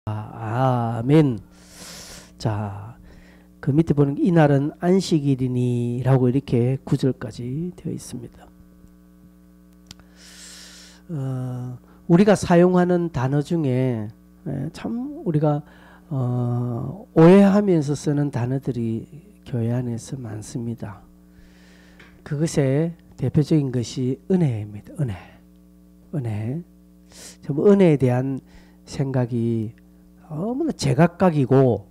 아멘. 자, 그 밑에 보는 이날은 안식일이니라고 이렇게 9절까지 되어 있습니다. 우리가 사용하는 단어 중에 참 우리가 오해하면서 쓰는 단어들이 교회 안에서 많습니다. 그것의 대표적인 것이 은혜입니다. 은혜. 은혜에 대한 생각이 너무나 제각각이고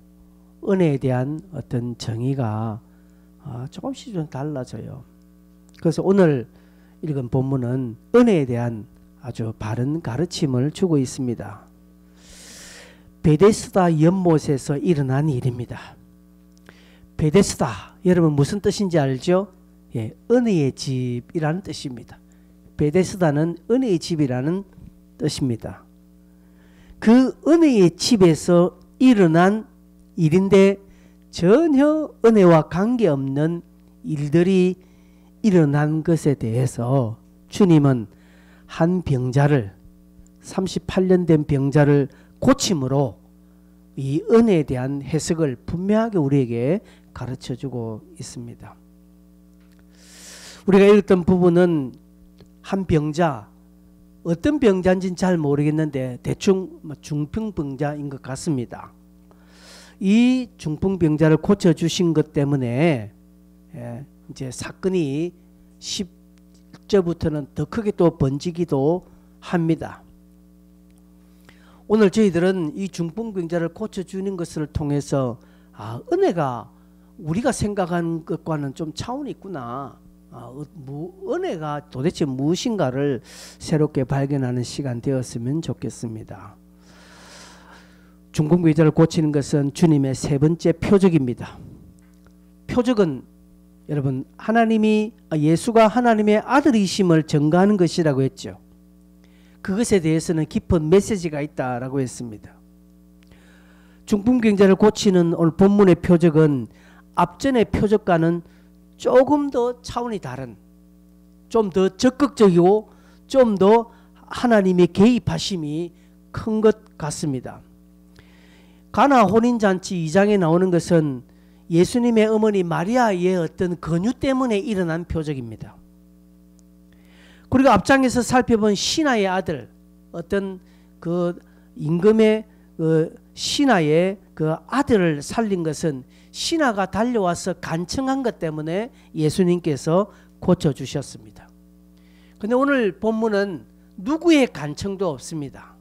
은혜에 대한 어떤 정의가 조금씩 좀 달라져요. 그래서 오늘 읽은 본문은 은혜에 대한 아주 바른 가르침을 주고 있습니다. 베데스다 연못에서 일어난 일입니다. 베데스다, 여러분 무슨 뜻인지 알죠? 예, 은혜의 집이라는 뜻입니다. 베데스다는 은혜의 집이라는 뜻입니다. 그 은혜의 집에서 일어난 일인데 전혀 은혜와 관계없는 일들이 일어난 것에 대해서 주님은 한 병자를 38년 된 병자를 고침으로 이 은혜에 대한 해석을 분명하게 우리에게 가르쳐주고 있습니다. 우리가 읽었던 부분은 한 병자, 어떤 병자인지는 잘 모르겠는데 대충 중풍병자인 것 같습니다. 이 중풍병자를 고쳐주신 것 때문에 이제 사건이 10절부터는 더 크게 또 번지기도 합니다. 오늘 저희들은 이 중풍병자를 고쳐주는 것을 통해서 은혜가 우리가 생각하는 것과는 좀 차원이 있구나. 은혜가 도대체 무엇인가를 새롭게 발견하는 시간 되었으면 좋겠습니다. 중풍병자를 고치는 것은 주님의 세 번째 표적입니다. 표적은 여러분 예수가 하나님의 아들이심을 증거하는 것이라고 했죠. 그것에 대해서는 깊은 메시지가 있다라고 했습니다. 중풍병자를 고치는 오늘 본문의 표적은 앞전의 표적과는 조금 더 차원이 다른, 좀 더 적극적이고 좀 더 하나님의 개입하심이 큰 것 같습니다. 가나 혼인잔치 2장에 나오는 것은 예수님의 어머니 마리아의 어떤 권유 때문에 일어난 표적입니다. 그리고 앞장에서 살펴본 신하의 아들, 어떤 그 임금의 신하의 그 아들을 살린 것은 신하가 달려와서 간청한 것 때문에 예수님께서 고쳐주셨습니다. 그런데 오늘 본문은 누구의 간청도 없습니다.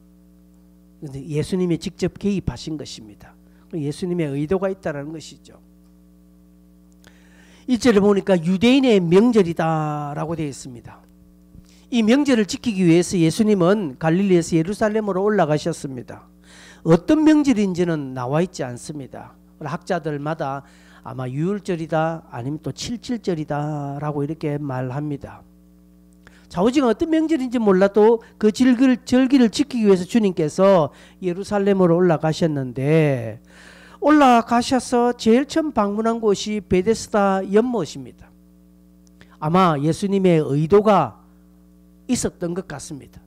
그런데 예수님이 직접 개입하신 것입니다. 예수님의 의도가 있다는 것이죠. 1절에 보니까 유대인의 명절이다라고 되어 있습니다. 이 명절을 지키기 위해서 예수님은 갈릴리에서 예루살렘으로 올라가셨습니다. 어떤 명절인지는 나와 있지 않습니다. 학자들마다 아마 유월절이다 아니면 또 칠칠절이다 라고 이렇게 말합니다. 좌우지가 어떤 명절인지 몰라도 그 절기를 지키기 위해서 주님께서 예루살렘으로 올라가셨는데 올라가셔서 제일 처음 방문한 곳이 베데스다 연못입니다. 아마 예수님의 의도가 있었던 것 같습니다.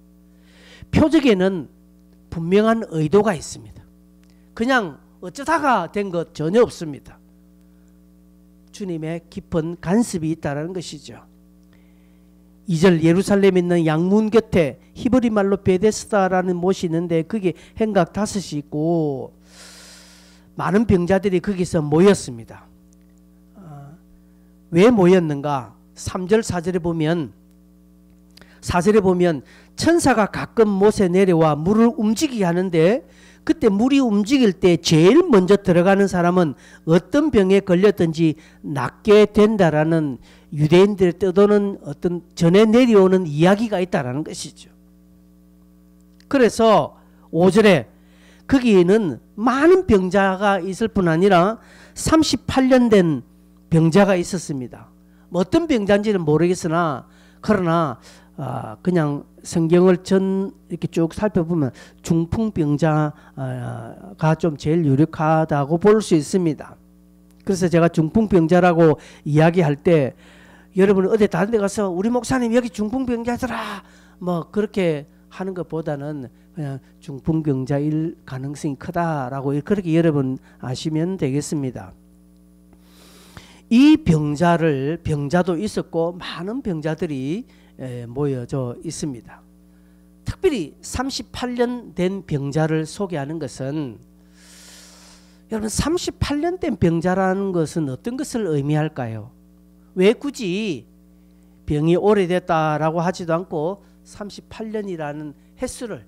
표적에는 분명한 의도가 있습니다. 그냥 어쩌다가 된 것 전혀 없습니다. 주님의 깊은 간섭이 있다는 것이죠. 2절 예루살렘에 있는 양문 곁에 히브리 말로 베데스다라는 못이 있는데 그게 행각 5이 있고 많은 병자들이 거기서 모였습니다. 왜 모였는가? 3절 4절에 보면 천사가 가끔 못에 내려와 물을 움직이게 하는데 그때 물이 움직일 때 제일 먼저 들어가는 사람은 어떤 병에 걸렸든지 낫게 된다라는 유대인들의 떠도는 어떤 전에 내려오는 이야기가 있다라는 것이죠. 그래서 5절에 거기에는 많은 병자가 있을 뿐 아니라 38년 된 병자가 있었습니다. 뭐 어떤 병자인지는 모르겠으나 그러나 그냥 성경을 이렇게 쭉 살펴보면 중풍병자가 좀 제일 유력하다고 볼 수 있습니다. 그래서 제가 중풍병자라고 이야기할 때 여러분 어디 다른 데 가서 우리 목사님 여기 중풍병자더라 뭐 그렇게 하는 것보다는 그냥 중풍병자일 가능성이 크다라고 그렇게 여러분 아시면 되겠습니다. 이 병자도 있었고 많은 병자들이 모여져 있습니다. 특별히 38년 된 병자를 소개하는 것은, 여러분 38년 된 병자라는 것은 어떤 것을 의미할까요? 왜 굳이 병이 오래됐다라고 하지도 않고 38년이라는 횟수를,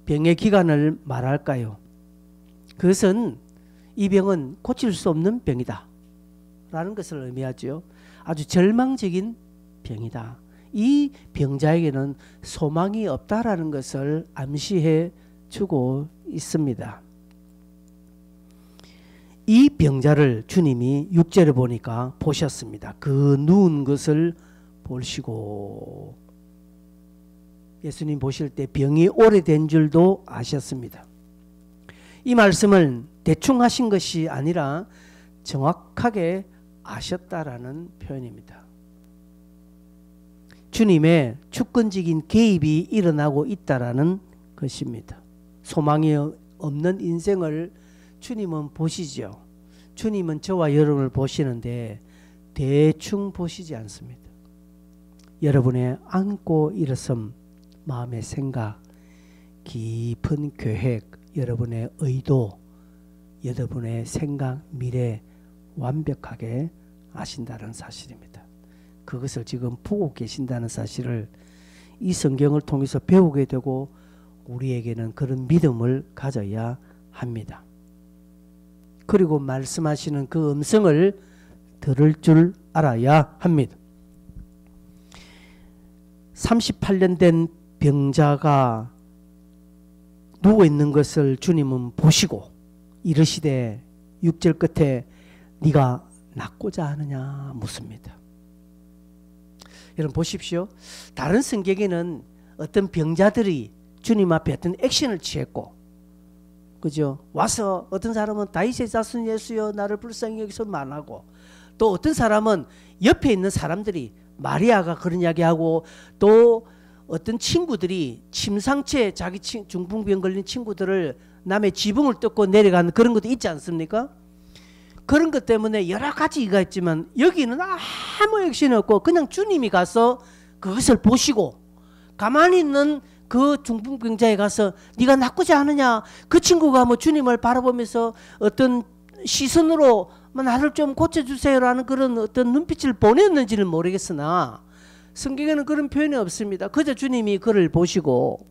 병의 기간을 말할까요? 그것은 이 병은 고칠 수 없는 병이다 라는 것을 의미하죠. 아주 절망적인 병이다. 이 병자에게는 소망이 없다라는 것을 암시해 주고 있습니다. 이 병자를 주님이 6절에 보니까 보셨습니다. 그 누운 것을 보시고, 예수님 보실 때 병이 오래된 줄도 아셨습니다. 이 말씀을 대충 하신 것이 아니라 정확하게 아셨다라는 표현입니다. 주님의 주권적인 개입이 일어나고 있다라는 것입니다. 소망이 없는 인생을 주님은 보시죠. 주님은 저와 여러분을 보시는데 대충 보시지 않습니다. 여러분의 안고 일어섬, 마음의 생각, 깊은 계획, 여러분의 의도, 여러분의 생각, 미래 완벽하게 아신다는 사실입니다. 그것을 지금 보고 계신다는 사실을 이 성경을 통해서 배우게 되고 우리에게는 그런 믿음을 가져야 합니다. 그리고 말씀하시는 그 음성을 들을 줄 알아야 합니다. 38년 된 병자가 누워있는 것을 주님은 보시고 이르시되 6절 끝에 네가 낫고자 하느냐 묻습니다. 여러분 보십시오. 다른 성경에는 어떤 병자들이 주님 앞에 어떤 액션을 취했고, 그죠? 와서 어떤 사람은 다윗의 자손 예수여 나를 불쌍히 여기서 말하고, 또 어떤 사람은 옆에 있는 사람들이 마리아가 그런 이야기하고, 또 어떤 친구들이 침상채 자기 중풍병 걸린 친구들을 남의 지붕을 뜯고 내려가는 그런 것도 있지 않습니까? 그런 것 때문에 여러 가지가 있지만 여기는 아무 액션이 없고 그냥 주님이 가서 그것을 보시고 가만히 있는 그 중풍병자에 가서 네가 낫고자 하느냐, 그 친구가 뭐 주님을 바라보면서 어떤 시선으로 나를 좀 고쳐주세요라는 그런 어떤 눈빛을 보냈는지는 모르겠으나 성경에는 그런 표현이 없습니다. 그저 주님이 그를 보시고,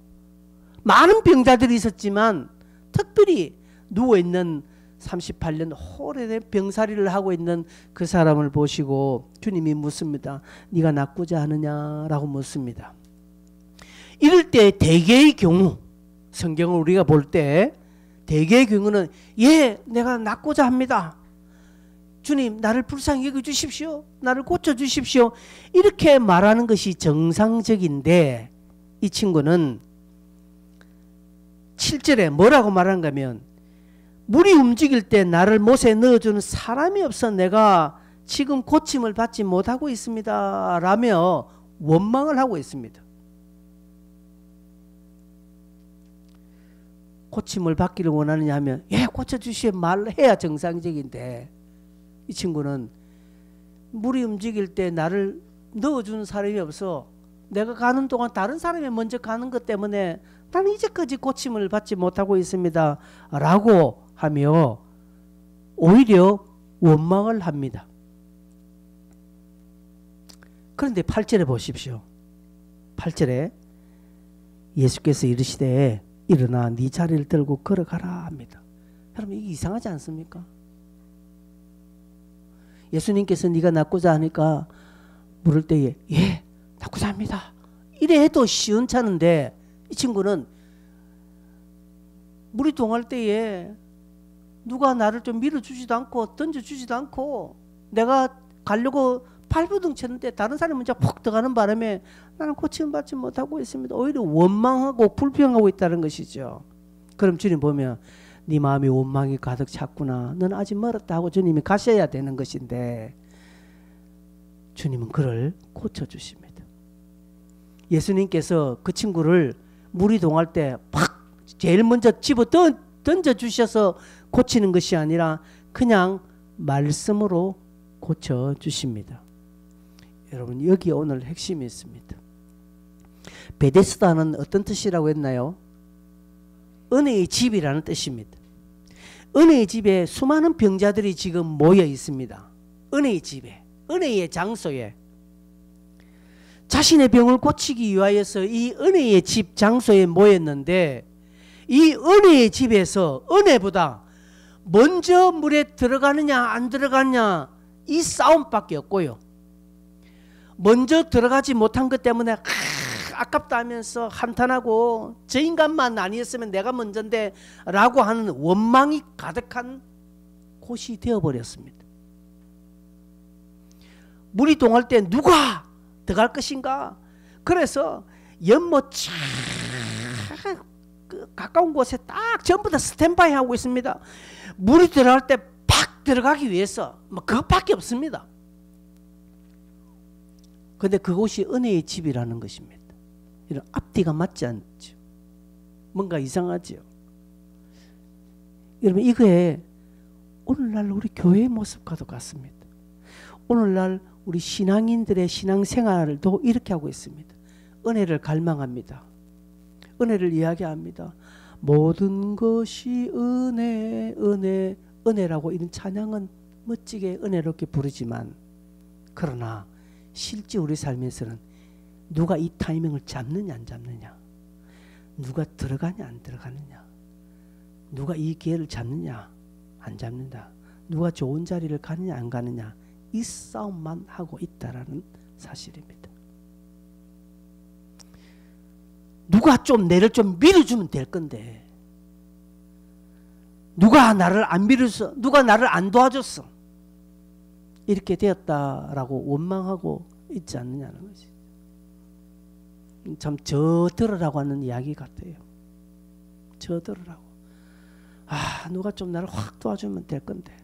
많은 병자들이 있었지만 특별히 누워있는 38년 오래된 병살이를 하고 있는 그 사람을 보시고 주님이 묻습니다. 네가 낫고자 하느냐라고 묻습니다. 이럴 때 대개의 경우, 성경을 우리가 볼 때 대개의 경우는 예, 내가 낫고자 합니다. 주님 나를 불쌍히 여겨주십시오. 나를 고쳐주십시오. 이렇게 말하는 것이 정상적인데, 이 친구는 7절에 뭐라고 말하는가 하면, 물이 움직일 때 나를 못에 넣어주는 사람이 없어 내가 지금 고침을 받지 못하고 있습니다 라며 원망을 하고 있습니다. 고침을 받기를 원하느냐 하면 예, 고쳐주시오 말해야 정상적인데, 이 친구는 물이 움직일 때 나를 넣어주는 사람이 없어 내가 가는 동안 다른 사람이 먼저 가는 것 때문에 나는 이제까지 고침을 받지 못하고 있습니다 라고 하며 오히려 원망을 합니다. 그런데 8절에 보십시오. 8절에 예수께서 이르시되 일어나 네 자리를 들고 걸어가라 합니다. 여러분 이게 이상하지 않습니까? 예수님께서 네가 낫고자 하니까 물을 때에 예, 낫고자 합니다. 이래 해도 시원찮은데 이 친구는 물이 동할 때에 누가 나를 좀 밀어주지도 않고 던져주지도 않고 내가 가려고 발버둥 쳤는데 다른 사람이 먼저 푹 들어가는 바람에 나는 고침을 받지 못하고 있습니다. 오히려 원망하고 불평하고 있다는 것이죠. 그럼 주님 보면 네 마음이 원망이 가득 찼구나. 넌 아직 멀었다 하고 주님이 가셔야 되는 것인데 주님은 그를 고쳐주십니다. 예수님께서 그 친구를 물이 동할 때 팍 제일 먼저 집어 던져 주셔서 고치는 것이 아니라 그냥 말씀으로 고쳐 주십니다. 여러분, 여기 오늘 핵심이 있습니다. 베데스다는 어떤 뜻이라고 했나요? 은혜의 집이라는 뜻입니다. 은혜의 집에 수많은 병자들이 지금 모여 있습니다. 은혜의 집에, 은혜의 장소에 자신의 병을 고치기 위하여서 이 은혜의 집 장소에 모였는데, 이 은혜의 집에서 은혜보다 먼저 물에 들어가느냐 안 들어가느냐 이 싸움밖에 없고요. 먼저 들어가지 못한 것 때문에 아깝다 하면서 한탄하고 저 인간만 아니었으면 내가 먼저인데 라고 하는 원망이 가득한 곳이 되어버렸습니다. 물이 동할 때 누가 들어갈 것인가? 그래서 연못 가까운 곳에 딱 전부 다 스탠바이 하고 있습니다. 물이 들어갈 때 팍 들어가기 위해서 뭐 그것밖에 없습니다. 그런데 그곳이 은혜의 집이라는 것입니다. 이런 앞뒤가 맞지 않죠. 뭔가 이상하죠. 여러분, 이거에 오늘날 우리 교회의 모습과도 같습니다. 오늘날 우리 신앙인들의 신앙생활도 이렇게 하고 있습니다. 은혜를 갈망합니다. 은혜를 이야기합니다. 모든 것이 은혜, 은혜, 은혜라고 이런 찬양은 멋지게 은혜롭게 부르지만, 그러나 실제 우리 삶에서는 누가 이 타이밍을 잡느냐 안 잡느냐, 누가 들어가냐 안 들어가느냐, 누가 이 기회를 잡느냐 안 잡는다, 누가 좋은 자리를 가느냐 안 가느냐, 이 싸움만 하고 있다라는 사실입니다. 누가 좀 내를 좀 밀어주면 될 건데, 누가 나를 안 밀어서, 누가 나를 안 도와줬어, 이렇게 되었다라고 원망하고 있지 않느냐는 것이 참 저들으라고 하는 이야기 같아요. 저들으라고. 누가 좀 나를 확 도와주면 될 건데.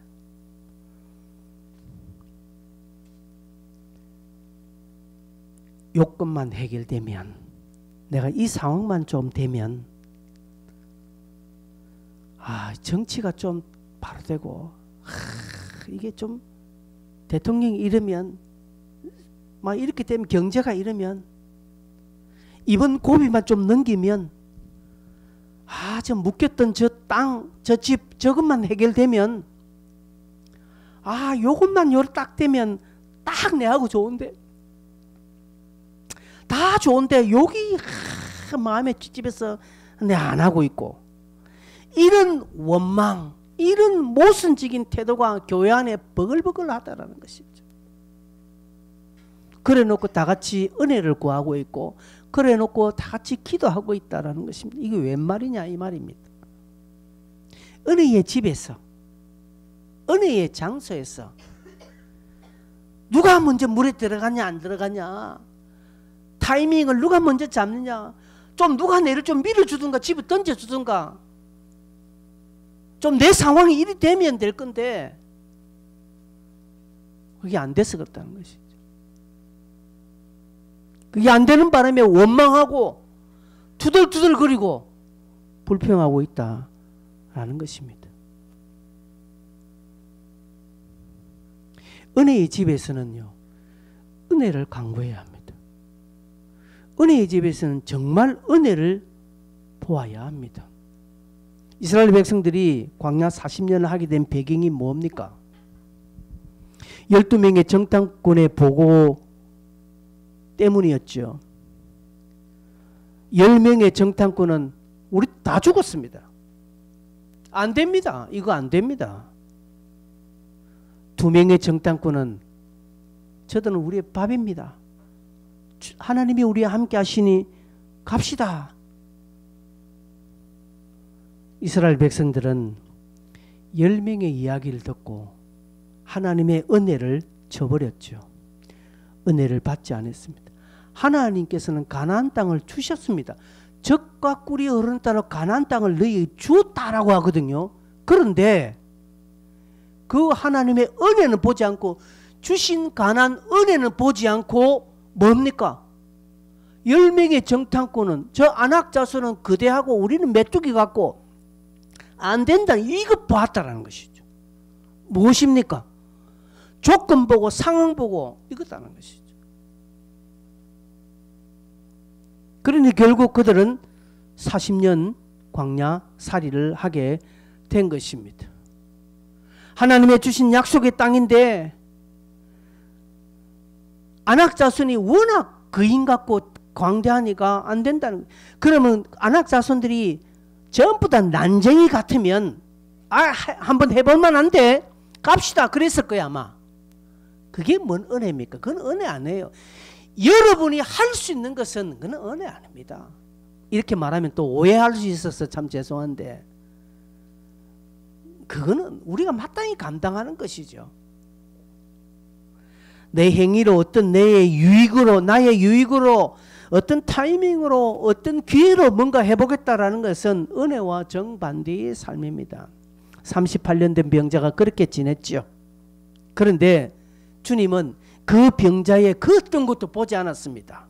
요건만 해결되면, 내가 이 상황만 좀 되면, 정치가 좀 바로 되고, 이게 좀 대통령이 이러면, 막 이렇게 되면, 경제가 이러면, 이번 고비만 좀 넘기면, 저 묶였던 저 땅, 저 집, 저것만 해결되면, 요것만 요렇게 딱 되면 딱 내하고 좋은데, 다 좋은데 여기 마음에 찝찝해서 내 안 하고 있고, 이런 원망, 이런 모순적인 태도가 교회 안에 버글버글 하다라는 것이죠. 그래 놓고 다 같이 은혜를 구하고 있고, 그래 놓고 다 같이 기도하고 있다라는 것입니다. 이게 웬 말이냐 이 말입니다. 은혜의 집에서, 은혜의 장소에서 누가 먼저 물에 들어가냐 안 들어가냐, 타이밍을 누가 먼저 잡느냐, 좀 누가 내를 좀 밀어주든가 집어 던져주든가, 좀 내 상황이 이리 되면 될 건데, 그게 안 돼서 그렇다는 것이죠. 그게 안 되는 바람에 원망하고 투덜투덜거리고 불평하고 있다라는 것입니다. 은혜의 집에서는요, 은혜를 강구해야 합니다. 은혜의 집에서는 정말 은혜를 보아야 합니다. 이스라엘 백성들이 광야 40년을 하게 된 배경이 뭡니까? 12명의 정탐꾼의 보고 때문이었죠. 10명의 정탐꾼은 우리 다 죽었습니다. 안 됩니다. 이거 안 됩니다. 2명의 정탐꾼은 저들은 우리의 밥입니다. 하나님이 우리와 함께 하시니 갑시다. 이스라엘 백성들은 10명의 이야기를 듣고 하나님의 은혜를 저버렸죠. 은혜를 받지 않았습니다. 하나님께서는 가나안 땅을 주셨습니다. 젖과 꿀이 흐르는 따라 가나안 땅을 너희에게 주었다라고 하거든요. 그런데 그 하나님의 은혜는 보지 않고, 주신 가나안 은혜는 보지 않고 뭡니까? 10명의 정탐꾼은 저 안악자손은 그대하고 우리는 메뚜기 같고 안 된다. 이거 봤다라는 것이죠. 무엇입니까? 조건 보고 상황 보고 이거다는 것이죠. 그러니 결국 그들은 40년 광야 살이를 하게 된 것입니다. 하나님의 주신 약속의 땅인데 안악자손이 워낙 거인 같고 광대하니까 안 된다는 거예요. 그러면 안악자손들이 전부 다 난쟁이 같으면 한번 해볼 만한데 갑시다 그랬을 거야 아마. 그게 뭔 은혜입니까? 그건 은혜 아니에요. 여러분이 할 수 있는 것은 그건 은혜 아닙니다. 이렇게 말하면 또 오해할 수 있어서 참 죄송한데 그거는 우리가 마땅히 감당하는 것이죠. 내 행위로 어떤 나의 유익으로 어떤 타이밍으로 어떤 기회로 뭔가 해보겠다라는 것은 은혜와 정반대의 삶입니다. 38년 된 병자가 그렇게 지냈죠. 그런데 주님은 그 병자의 그 어떤 것도 보지 않았습니다.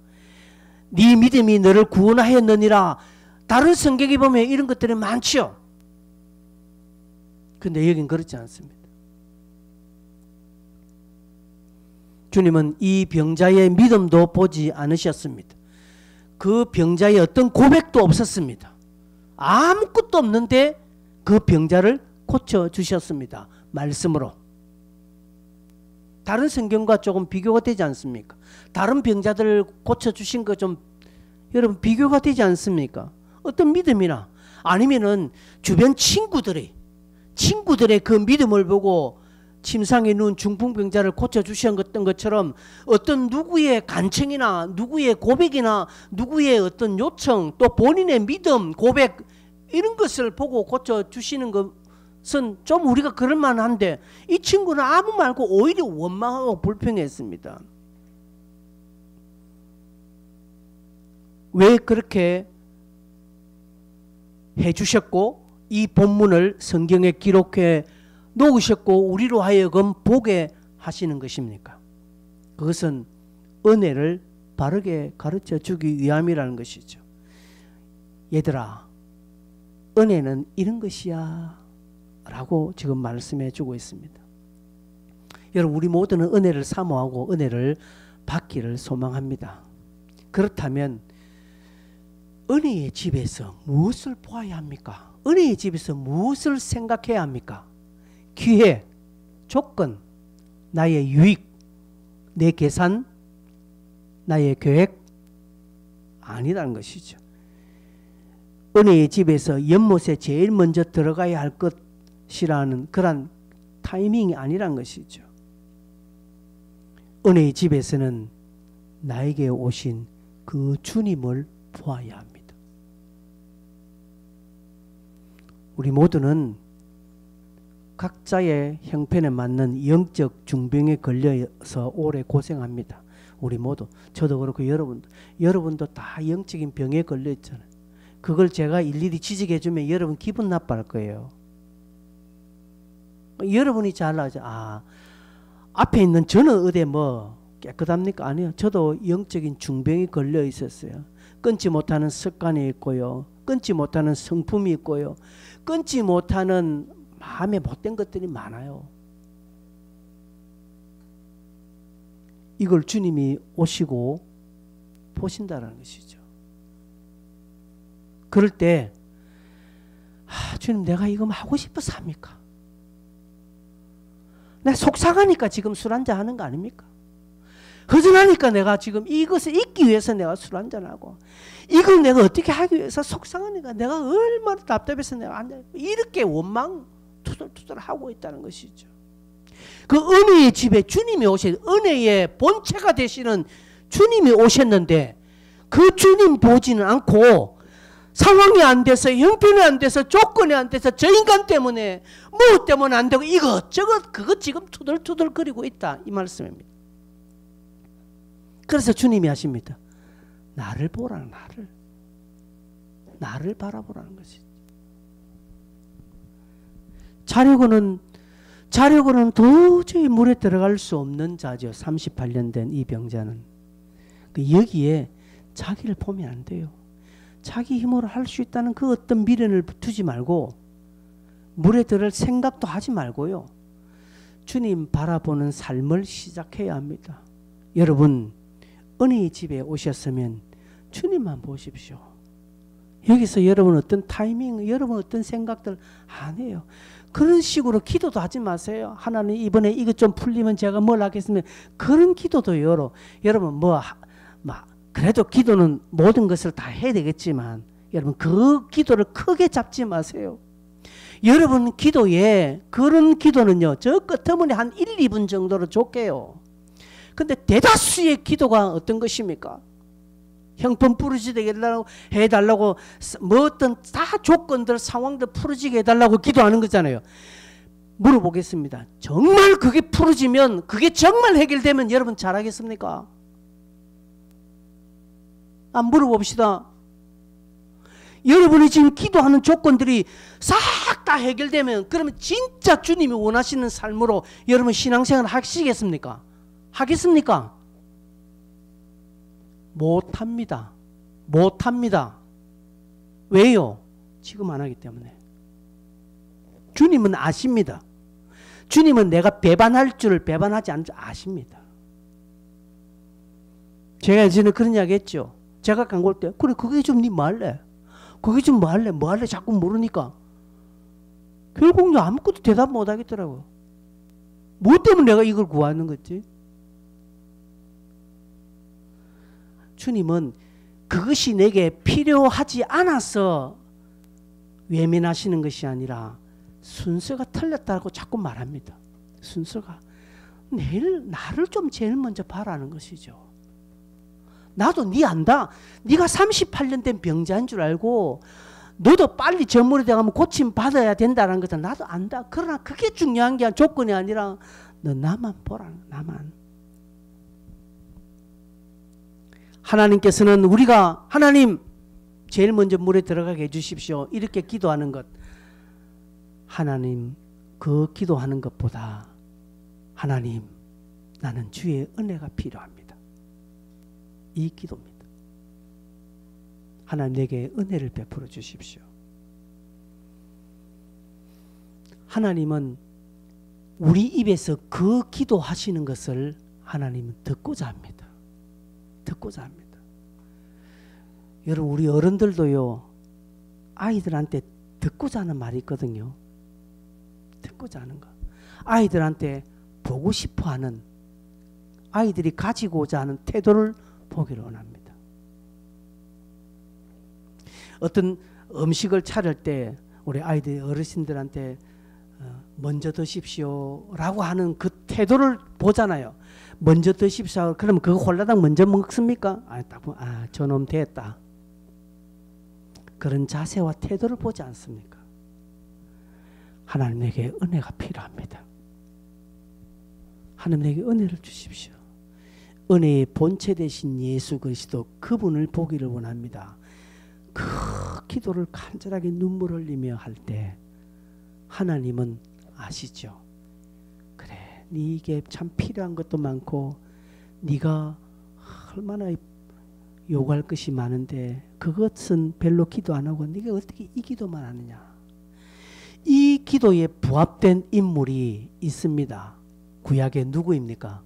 네 믿음이 너를 구원하였느니라. 다른 성경에 보면 이런 것들이 많죠. 근데 여긴 그렇지 않습니다. 주님은 이 병자의 믿음도 보지 않으셨습니다. 그 병자의 어떤 고백도 없었습니다. 아무것도 없는데 그 병자를 고쳐주셨습니다. 말씀으로. 다른 성경과 조금 비교가 되지 않습니까? 다른 병자들을 고쳐주신 거 좀 여러분 비교가 되지 않습니까? 어떤 믿음이나 아니면은 주변 친구들의 그 믿음을 보고 침상에 누운 중풍병자를 고쳐주셨던 것처럼 어떤 누구의 간청이나 누구의 고백이나 누구의 어떤 요청 또 본인의 믿음 고백 이런 것을 보고 고쳐주시는 것은 좀 우리가 그럴만한데 이 친구는 아무 말고 오히려 원망하고 불평했습니다. 왜 그렇게 해주셨고 이 본문을 성경에 기록해 놓으셨고 우리로 하여금 보게 하시는 것입니까? 그것은 은혜를 바르게 가르쳐 주기 위함이라는 것이죠. 얘들아, 은혜는 이런 것이야 라고 지금 말씀해 주고 있습니다. 여러분 우리 모두는 은혜를 사모하고 은혜를 받기를 소망합니다. 그렇다면 은혜의 집에서 무엇을 보아야 합니까? 은혜의 집에서 무엇을 생각해야 합니까? 기회, 조건, 나의 유익, 내 계산, 나의 계획 아니라는 것이죠. 은혜의 집에서 연못에 제일 먼저 들어가야 할 것이라는 그런 타이밍이 아니라는 것이죠. 은혜의 집에서는 나에게 오신 그 주님을 보아야 합니다. 우리 모두는 각자의 형편에 맞는 영적 중병에 걸려서 오래 고생합니다. 우리 모두. 저도 그렇고 여러분도 다 영적인 병에 걸려 있잖아요. 그걸 제가 일일이 지적해 주면 여러분 기분 나빠할 거예요. 여러분이 잘 알죠. 앞에 있는 저는 어디 뭐 깨끗합니까? 아니요. 저도 영적인 중병에 걸려 있었어요. 끊지 못하는 습관이 있고요. 끊지 못하는 성품이 있고요. 끊지 못하는 마음에 못된 것들이 많아요. 이걸 주님이 오시고 보신다는 것이죠. 그럴 때 주님 내가 이거 하고 싶어서 합니까? 내가 속상하니까 지금 술 한잔 하는 거 아닙니까? 허전하니까 내가 지금 이것을 잊기 위해서 내가 술 한잔하고 이걸 내가 어떻게 하기 위해서 속상하니까 내가 얼마나 답답해서 내가 앉아 이렇게 원망 투덜투덜 하고 있다는 것이죠. 그 은혜의 집에 주님이 은혜의 본체가 되시는 주님이 오셨는데 그 주님 보지는 않고 상황이 안 돼서 형편이 안 돼서 조건이 안 돼서 저 인간 때문에 뭐 때문에 안 되고 이것저것 그거 지금 투덜투덜 거리고 있다 이 말씀입니다. 그래서 주님이 하십니다. 나를 보라는 나를 바라보라는 것이죠. 자려고는 도저히 물에 들어갈 수 없는 자죠. 38년 된 이 병자는. 여기에 자기를 보면 안 돼요. 자기 힘으로 할 수 있다는 그 어떤 미련을 두지 말고 물에 들을 생각도 하지 말고요. 주님 바라보는 삶을 시작해야 합니다. 여러분 은혜의 집에 오셨으면 주님만 보십시오. 여기서 여러분 어떤 타이밍, 여러분 어떤 생각들 안 해요. 그런 식으로 기도도 하지 마세요. 하나님 이번에 이것 좀 풀리면 제가 뭘 하겠습니까? 그런 기도도 여러분 그래도 기도는 모든 것을 다 해야 되겠지만 여러분 그 기도를 크게 잡지 마세요. 여러분 기도에 그런 기도는요. 저 끄트머리 한 1, 2분 정도로 좋게요. 근데 대다수의 기도가 어떤 것입니까? 형편 부르지게 해달라고 뭐 어떤 다 조건들 상황들 풀어지게 해달라고 기도하는 거잖아요. 물어보겠습니다. 정말 그게 풀어지면 그게 정말 해결되면 여러분 잘하겠습니까? 물어봅시다. 여러분이 지금 기도하는 조건들이 싹 다 해결되면 그러면 진짜 주님이 원하시는 삶으로 여러분 신앙생활 하시겠습니까? 하겠습니까? 못합니다. 못합니다. 왜요? 지금 안 하기 때문에. 주님은 아십니다. 주님은 내가 배반할 줄을 배반하지 않는 줄 아십니다. 제가 예전에 그런 이야기 했죠. 제가 간구할 때 그래 그게 좀 니 뭐 할래? 그게 좀 뭐 할래? 뭐 할래? 자꾸 모르니까 결국 아무것도 대답 못 하겠더라고요. 뭐 때문에 내가 이걸 구하는 거지? 주님은 그것이 내게 필요하지 않아서 외면하시는 것이 아니라 순서가 틀렸다고 자꾸 말합니다. 순서가 나를 좀 제일 먼저 바라는 것이죠. 나도 니 안다. 네가 38년 된 병자인 줄 알고 너도 빨리 전문에 들어가면 고침 받아야 된다는 것은 나도 안다. 그러나 그게 중요한 게 조건이 아니라 너 나만 보라. 나만. 하나님께서는 우리가 하나님 제일 먼저 물에 들어가게 해주십시오. 이렇게 기도하는 것. 하나님 그 기도하는 것보다 하나님 나는 주의 은혜가 필요합니다. 이 기도입니다. 하나님 내게 은혜를 베풀어 주십시오. 하나님은 우리 입에서 그 기도하시는 것을 하나님은 듣고자 합니다. 듣고자 합니다. 여러분 우리 어른들도요. 아이들한테 듣고자 하는 말이 있거든요. 듣고자 하는 거. 아이들한테 보고 싶어하는 아이들이 가지고자 하는 태도를 보기를 원합니다. 어떤 음식을 차릴 때 우리 아이들 어르신들한테 먼저 드십시오 라고 하는 그 태도를 보잖아요. 먼저 드십시오. 그러면 그거 홀라당 먼저 먹습니까? 저놈 됐다. 그런 자세와 태도를 보지 않습니까? 하나님에게 은혜가 필요합니다. 하나님에게 은혜를 주십시오. 은혜의 본체 되신 예수 그리스도 그분을 보기를 원합니다. 그 기도를 간절하게 눈물 흘리며 할 때 하나님은 아시죠? 그래, 네게 참 필요한 것도 많고 네가 얼마나 요구할 것이 많은데 그것은 별로 기도 안 하고 네가 어떻게 이 기도만 하느냐. 이 기도에 부합된 인물이 있습니다. 구약에 누구입니까?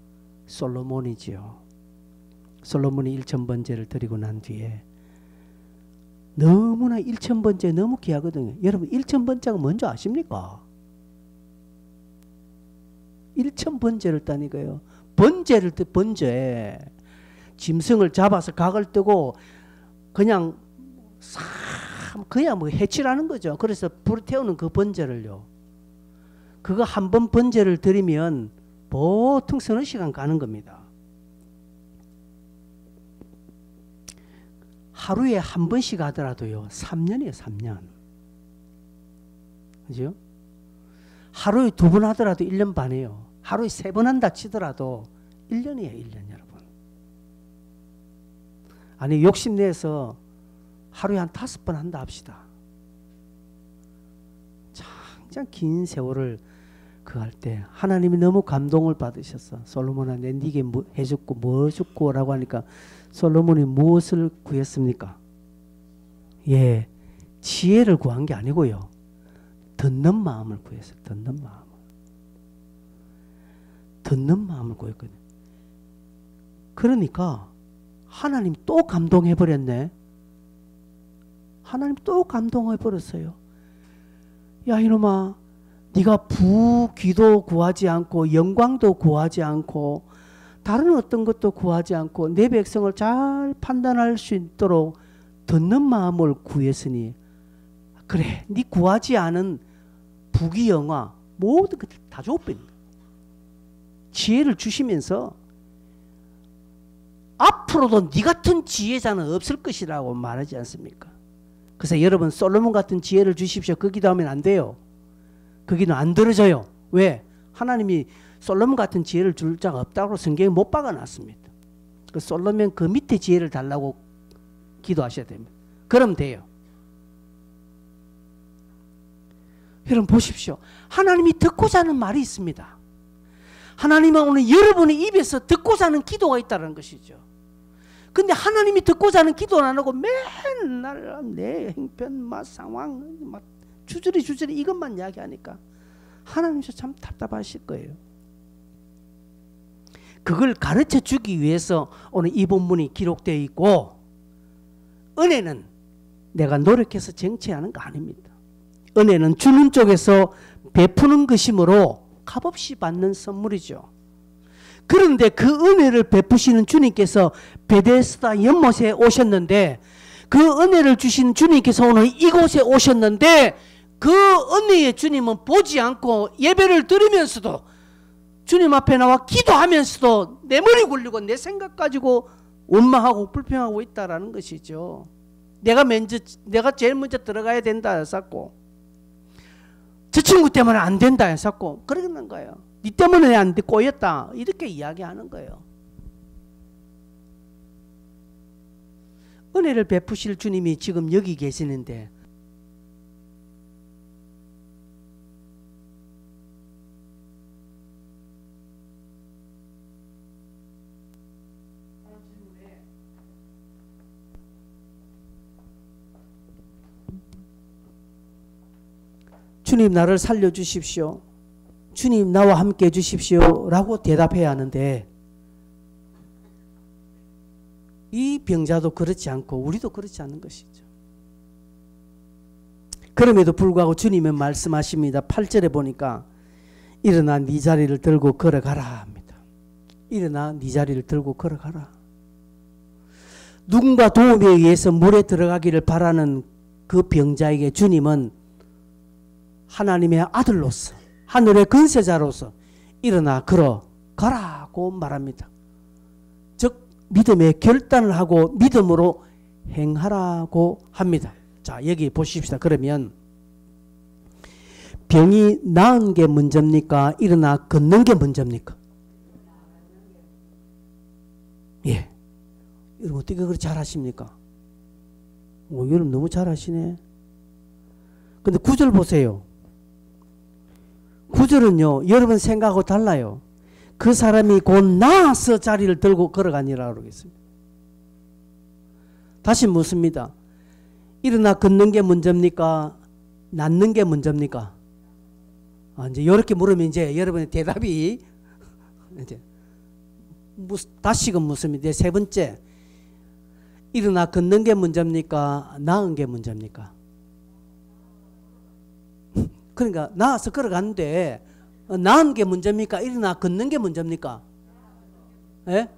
솔로몬이지요. 솔로몬이 1000번제를 드리고 난 뒤에 너무나 1000번제 너무 귀하거든요. 여러분 1000번제가 뭔지 아십니까? 1000번제를 따니까요. 번제를 번제. 짐승을 잡아서 각을 뜨고 그냥 뭐 해치라는 거죠. 그래서 불을 태우는 그 번제를요. 그거 한 번 번제를 드리면 보통 서너 시간 가는 겁니다. 하루에 한 번씩 하더라도요. 3년이에요. 3년. 그죠? 하루에 2번 하더라도 1년 반이에요. 하루에 3번 한다 치더라도 1년이에요. 1년 여러분. 아니 욕심내서 하루에 한 5번 한다 합시다. 굉장히 긴 세월을 그 할 때 하나님이 너무 감동을 받으셨어. 솔로몬아, 내 네게 뭐 해줬고 뭐 줬고 라고 하니까 솔로몬이 무엇을 구했습니까? 예, 지혜를 구한 게 아니고요. 듣는 마음을 구했어요. 듣는 마음을. 듣는 마음을 구했거든요. 그러니까 하나님 또 감동해버렸네. 하나님 또 감동해버렸어요. 야 이놈아, 네가 부귀도 구하지 않고 영광도 구하지 않고 다른 어떤 것도 구하지 않고 내 백성을 잘 판단할 수 있도록 듣는 마음을 구했으니 그래, 네 구하지 않은 부귀 영화 모든 것들 다 줘버린 거야. 지혜를 주시면서 앞으로도 네 같은 지혜자는 없을 것이라고 말하지 않습니까? 그래서 여러분 솔로몬 같은 지혜를 주십시오. 그 기도하면 안 돼요. 그 기도 안 들어져요. 왜? 하나님이 솔로몬 같은 지혜를 줄 자가 없다고 성경에 못 박아놨습니다. 그 솔로몬 그 밑에 지혜를 달라고 기도하셔야 됩니다. 그럼 돼요. 여러분 보십시오. 하나님이 듣고자 하는 말이 있습니다. 하나님은 오늘 여러분의 입에서 듣고자 하는 기도가 있다는 것이죠. 근데 하나님이 듣고자 하는 기도는 안 하고 맨날 내 형편, 상황, 주저리 이것만 이야기하니까 하나님도 참 답답하실 거예요. 그걸 가르쳐 주기 위해서 오늘 이 본문이 기록되어 있고, 은혜는 내가 노력해서 쟁취하는 거 아닙니다. 은혜는 주는 쪽에서 베푸는 것이므로 값없이 받는 선물이죠. 그런데 그 은혜를 베푸시는 주님께서 베데스다 연못에 오셨는데, 그 은혜를 주신 주님께서 오늘 이곳에 오셨는데, 그 은혜의 주님은 보지 않고 예배를 드리면서도 주님 앞에 나와 기도하면서도 내 머리 굴리고 내 생각 가지고 원망하고 불평하고 있다라는 것이죠. 내가 제일 먼저 들어가야 된다 했었고, 저 친구 때문에 안 된다 했었고, 그러는 거예요. 니 때문에 안 돼, 꼬였다, 이렇게 이야기하는 거예요. 은혜를 베푸실 주님이 지금 여기 계시는데, 주님 나를 살려주십시오, 주님 나와 함께 해주십시오 라고 대답해야 하는데, 이 병자도 그렇지 않고 우리도 그렇지 않은 것이죠. 그럼에도 불구하고 주님은 말씀하십니다. 8절에 보니까 일어나 네 자리를 들고 걸어가라 합니다. 일어나 네 자리를 들고 걸어가라. 누군가 도움에 의해서 물에 들어가기를 바라는 그 병자에게 주님은 하나님의 아들로서, 하늘의 근세자로서 일어나 걸어가라고 말합니다. 즉 믿음의 결단을 하고 믿음으로 행하라고 합니다. 자, 여기 보십시다. 그러면 병이 나은 게 문제입니까? 일어나 걷는 게 문제입니까? 예. 여러분 어떻게 그렇게 잘하십니까? 여러분 너무 잘하시네. 근데 9절 보세요. 9절은요, 여러분 생각하고 달라요. 그 사람이 곧 나아서 자리를 들고 걸어가니라 그러겠습니다. 다시 묻습니다. 일어나 걷는 게 문제입니까? 낫는 게 문제입니까? 이제 이렇게 물으면 이제 여러분의 대답이 이제 다시금 묻습니다. 세 번째, 일어나 걷는 게 문제입니까? 나은 게 문제입니까? 그러니까 나와서 걸어갔는데 나은 게 문제입니까? 일어나 걷는 게 문제입니까? 예?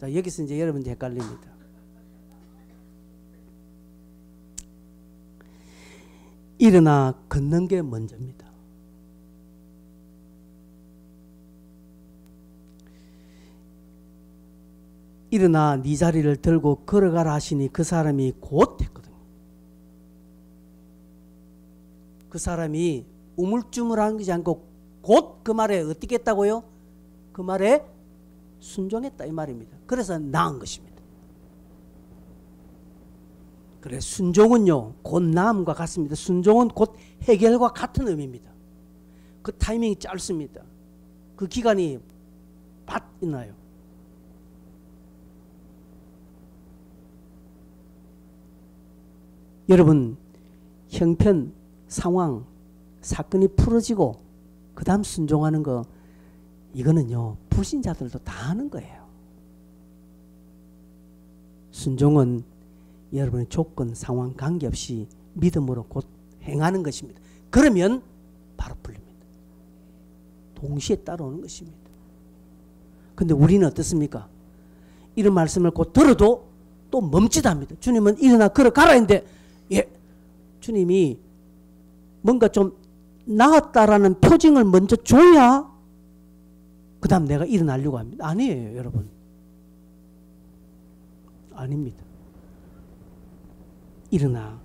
자, 여기서 이제 여러분들 헷갈립니다. 일어나 걷는 게 먼저입니다. 일어나 네 자리를 들고 걸어가라 하시니 그 사람이 곧 했거든요. 그 사람이 우물쭈물한 것이 않고 곧 그 말에 어떻게 했다고요? 그 말에 순종했다 이 말입니다. 그래서 나은 것입니다. 그래, 순종은요 곧 나음과 같습니다. 순종은 곧 해결과 같은 의미입니다. 그 타이밍이 짧습니다. 그 기간이 pat 있나요? 여러분, 형편, 상황, 사건이 풀어지고 그 다음 순종하는 거, 이거는요 불신자들도 다 하는 거예요. 순종은 여러분의 조건, 상황 관계없이 믿음으로 곧 행하는 것입니다. 그러면 바로 풀립니다. 동시에 따라오는 것입니다. 근데 우리는 어떻습니까? 이런 말씀을 곧 들어도 또 멈칫합니다. 주님은 일어나 걸어가라 했는데, 예, 주님이 뭔가 좀 나았다라는 표징을 먼저 줘야 그 다음 내가 일어나려고 합니다. 아니에요, 여러분. 아닙니다. 일어나.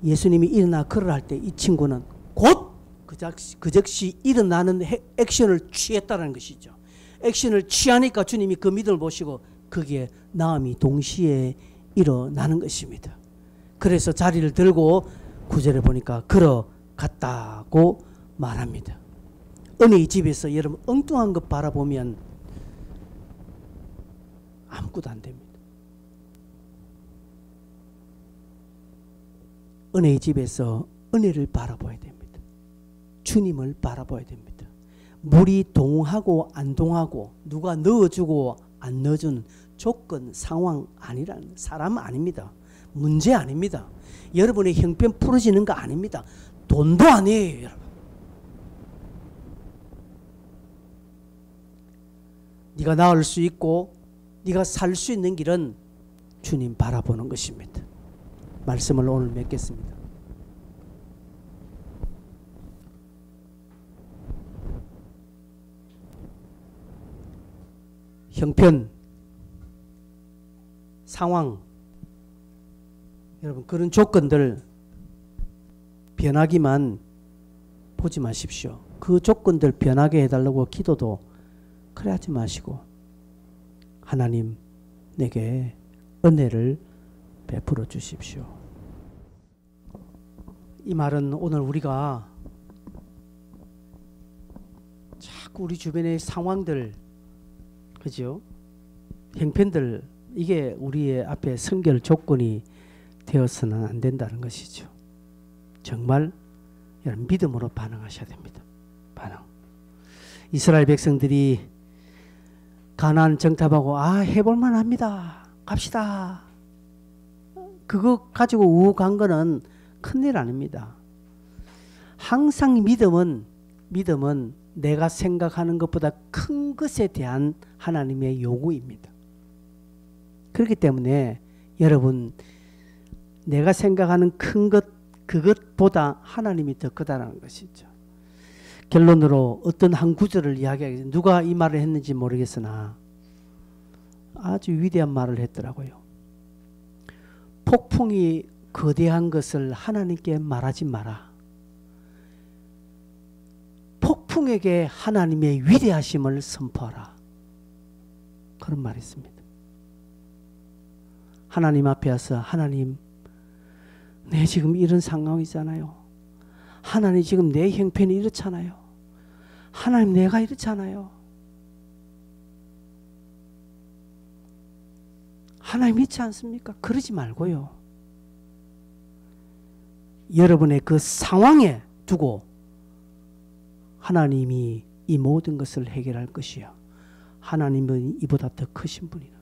예수님이 일어나 걸으라 할 때 이 친구는 곧 그 즉시 일어나는 액션을 취했다는 것이죠. 액션을 취하니까 주님이 그 믿음을 보시고 거기에 나음이 동시에 일어나는 것입니다. 그래서 자리를 들고 9절에 보니까 걸어갔다고 말합니다. 은혜의 집에서 여러분 엉뚱한 것 바라보면 아무것도 안 됩니다. 은혜의 집에서 은혜를 바라봐야 됩니다. 주님을 바라봐야 됩니다. 물이 동하고 안 동하고 누가 넣어주고 안 넣어주는 조건, 상황 아니라는 사람 아닙니다. 문제 아닙니다. 여러분의 형편 풀어지는 거 아닙니다. 돈도 아니에요, 여러분. 네가 나을 수 있고 네가 살 수 있는 길은 주님 바라보는 것입니다. 말씀을 오늘 맺겠습니다. 형편, 상황, 여러분 그런 조건들 변하기만 보지 마십시오. 그 조건들 변하게 해달라고 기도도 그래 하지 마시고 하나님 내게 은혜를 베풀어 주십시오. 이 말은 오늘 우리가 자꾸 우리 주변의 상황들, 그죠? 형편들, 이게 우리의 앞에 선결 조건이 되어서는 안 된다는 것이죠. 정말 여러분 믿음으로 반응하셔야 됩니다. 반응. 이스라엘 백성들이 가나안 정탐하고 해볼만 합니다. 갑시다. 그거 가지고 우호 간 거는 큰일 아닙니다. 항상 믿음은 내가 생각하는 것보다 큰 것에 대한 하나님의 요구입니다. 그렇기 때문에 여러분 내가 생각하는 큰 것, 그것보다 하나님이 더 크다는 것이죠. 결론으로 어떤 한 구절을 이야기하겠습니다. 누가 이 말을 했는지 모르겠으나 아주 위대한 말을 했더라고요. 폭풍이 거대한 것을 하나님께 말하지 마라. 폭풍에게 하나님의 위대하심을 선포하라. 그런 말이 있습니다. 하나님 앞에 와서 하나님, 내 지금 이런 상황이잖아요. 하나님 지금 내 형편이 이렇잖아요. 하나님 내가 이렇잖아요. 하나님 있지 않습니까? 그러지 말고요. 여러분의 그 상황에 두고 하나님이 이 모든 것을 해결할 것이요. 하나님은 이보다 더 크신 분이라.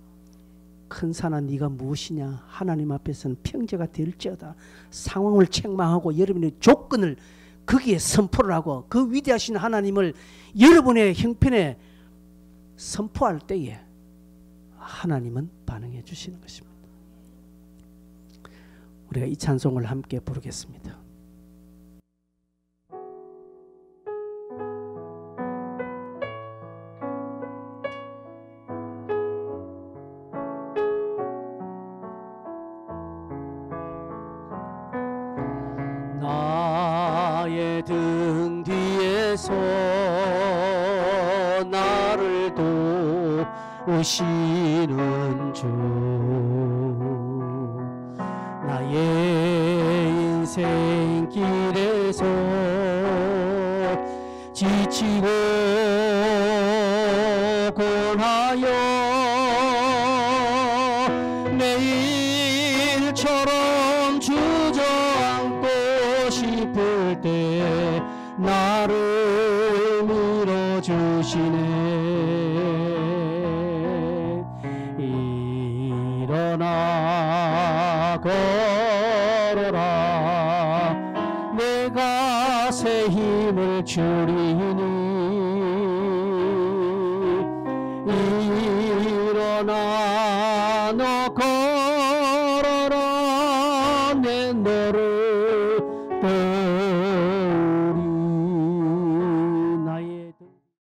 큰 산아 네가 무엇이냐. 하나님 앞에서는 평제가 될지어다. 상황을 책망하고 여러분의 조건을 거기에 선포를 하고 그 위대하신 하나님을 여러분의 형편에 선포할 때에 하나님은 반응해 주시는 것입니다. 우리가 이 찬송을 함께 부르겠습니다. 나의 등 뒤에서 나를 도우시는 주, 나의 인생길에서 지치고 고나여 내일처럼 주저앉고 싶을 때 나를 밀어주시네. 일어나 걸어라 내가 새 힘을 주리니. 일어나 너 걸어라 내 너를